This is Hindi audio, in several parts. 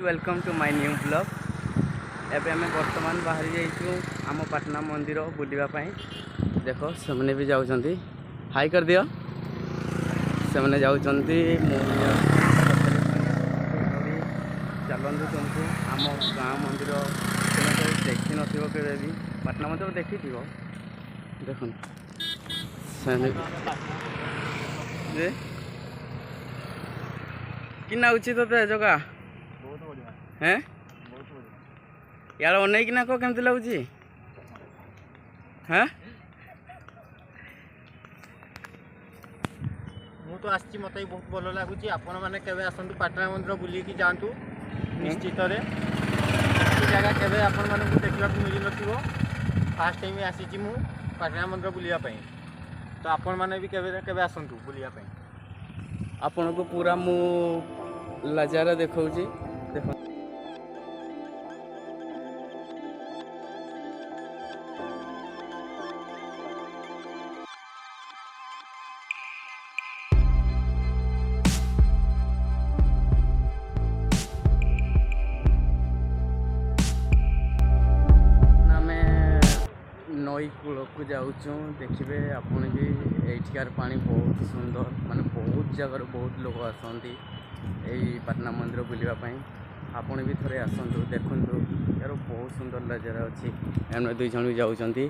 Welcome to my new blog. एबे हमें वर्तमान बाहरी जाइछु आम पाटना मंदिर बुलवाई। देख से भी जाऊँगी, हाई कर दियो। से जाऊँगी चलतु तुमको आम गाँ मंदिर देखी न भी पाटना मंदिर देखी देख कि नाउची तो जगह हैं यार अनेक ना को केमती लगुच हाँ मु तो आसी मत बहुत भल लगुच। आपण मैंने केवे आसतु पाटना मंदिर बुलिकी जातु निश्चित जगह केवे आपण मानक देखा मिल न। फास्ट टाइम आसी मु पाटना मंदिर बुलायापी, तो आपण मैंने भी केवे आसतु बुलायापी। आपन को पूरा मु नजारा देखौची देख नई कूल को जाऊँ देखिए आपन भी एठिकार पानी बहुत सुंदर, माने बहुत जगह बहुत लोग आसती यही पाटना मंदिर बुलावाई। आपन भी थे आसतु देखु यार बहुत सुंदर नजारा अच्छी। एम दुई जन भी जाऊँगी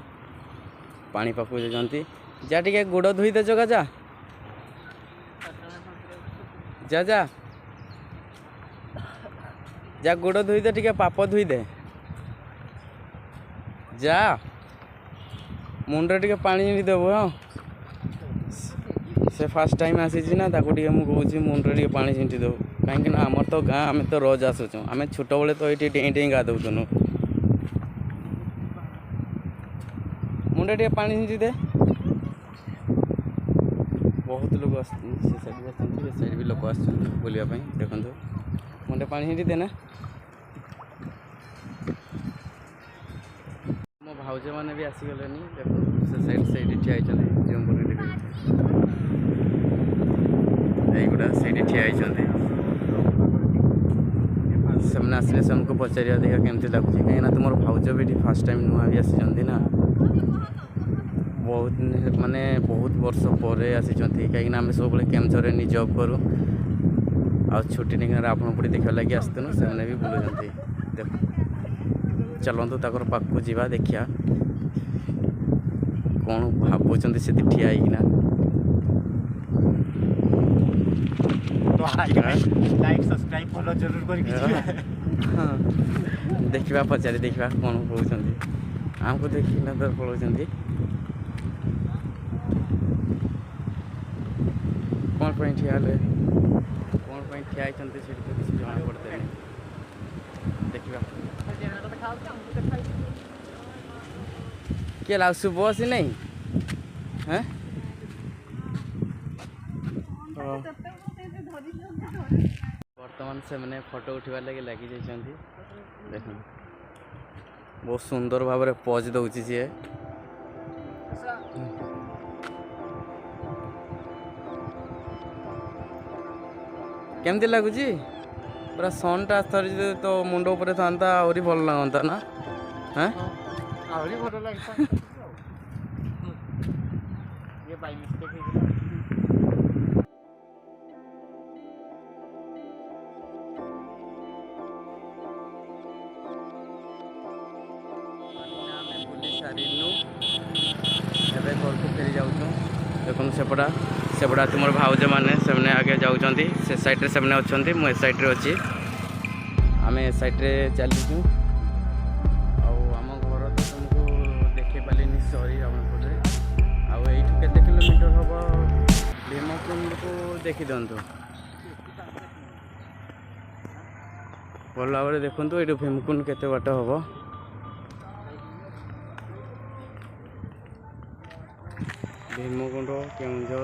पानी पाखु जाती जा टे गोड़ धोई दे जगह जा जा जा जा गोड़ धोई दे टे पाप धोई दे जा मुंडे टे पानी देव। हाँ से फास्ट टाइम आसी ना ताको मुझे मुंडे टे पानी छिंटी देव कहीं आमर तो गाँ आम तो रोज आसुँ आम छोट बड़े तो ये डेई डेई गाधुन मुंडे टे पानी छिंटी दे। बहुत लोग से साइड भी लोग आसलियापी देखो मुंडे पानी छिंटी दे ना। मो भाउज मैंने भी आसीगले देखो से साइड ठिया युवा साइड ठिया से आसने से हमको पचार देखा केमती लगुच कहीं तुम भाउज भी फास्ट टाइम नुआ भी आसी ना बहुत माने बहुत वर्ष पर आसी कहीं आम सब केमझर नहीं जॉब करूँ आ छुट्टी नहीं रावण पड़ी देखा लगे आसतुन से भी बुलाते देख चलतु तक पाक जा देखिया कौन भावुं से ठिया लाइक सब्सक्राइब फॉलो जरूर कर देखा पचारि देखा कौन कौन आमको देखना तो पड़ों कौन पर ठिया कौन पर ठिया तो किसी जना पड़ते देखा क्या लाग शुभ सी नहीं हैं बर्तमान से मैंने फोटो उठा लगे लगी जाइए देख बहुत सुंदर भाव में पज दौची सी केमती लगुच पूरा सन टा थर तो मुंड उपर था आहरी भल लगता ना हाँ आहरी भल लगता ये बाय मिस्टेक घर को फेरी जाऊँ देखो सेपटा तुम भाउज मैंने से आगे जाऊँगी से साइड से अच्छा मुझे साइड अच्छी आम ए साइड चलीचु आम घर तो तुमको देखे पारे सरी रावणपुर आईठू के किलोमीटर हम भीमकुंड को देखी दिंतु भल भाव देखु ये भीमकुंड केते बाट हम भीमकुंड केउंझर